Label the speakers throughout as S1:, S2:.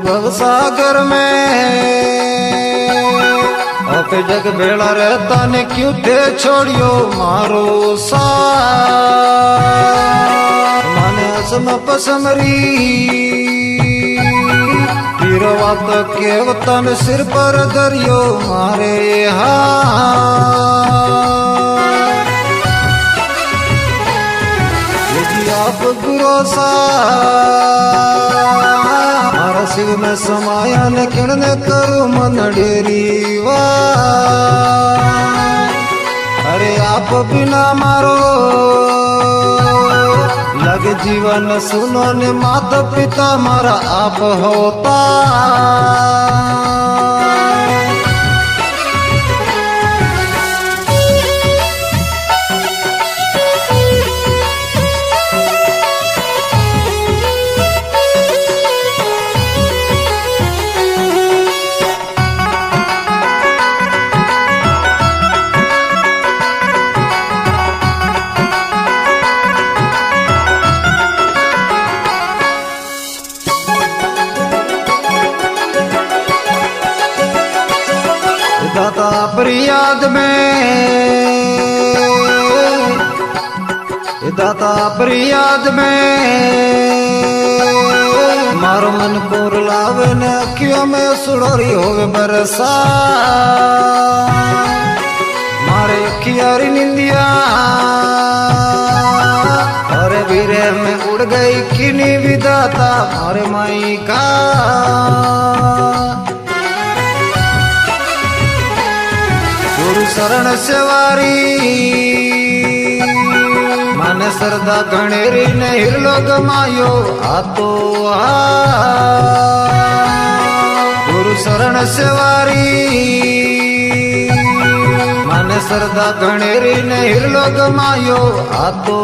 S1: भवसागर में अपे जग भेड़ा रहता ने क्यों ते छोड़ियो मारो साथ माने असम पसमरी पीरवा तो केवतन सिर पर दरियो मारे आप गुरो सा मारा शिव में समाया ने किणने करू मन डेरी अरे आप बिना मारो लगे जीवन सुनो ने माता पिता मारा आप होता दाता पर याद में दाता पर याद में मारो मन को रुलावे ने अखियों में सुड़ोरी होवे बरसा मारे अखियारी निंदिया अरे वीरे में उड़ गई किनी विदाता मारे माई का शरण सेवारी मन श्रद्धा गणेरी ने हिरलो गमायो आतो गुरु शरण सेवारी मन श्रद्धा गणेरी ने हिरलो गमायो आतो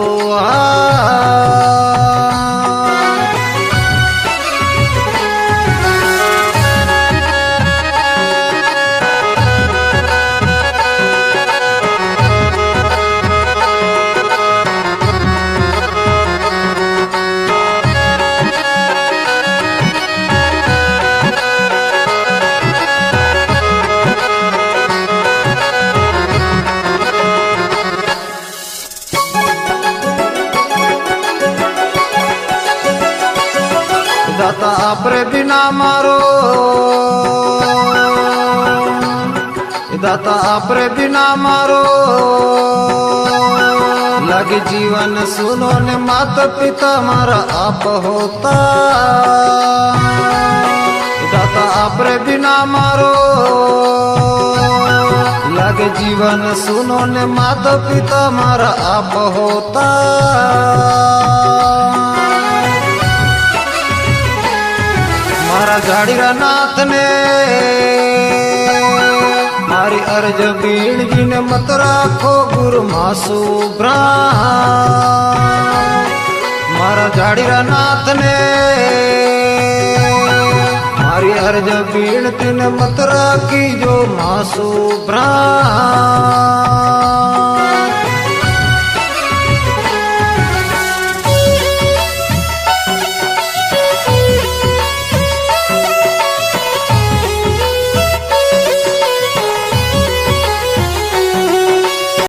S1: दाता आपरे बिना मारो दाता आपरे बिना मारो लगे जीवन सुनो ने माता पिता मारा आप होता दाता आपरे बिना मारो लगे जीवन सुनो ने माता पिता मारा आप होता मारा झाड़ीरा नाथ ने मारी अर्ज बीण जी ने मत राखो गुरु मासू मारा झाड़ीरा नाथ ने मारी अर्ज बीण तीन मत राखी जो मासू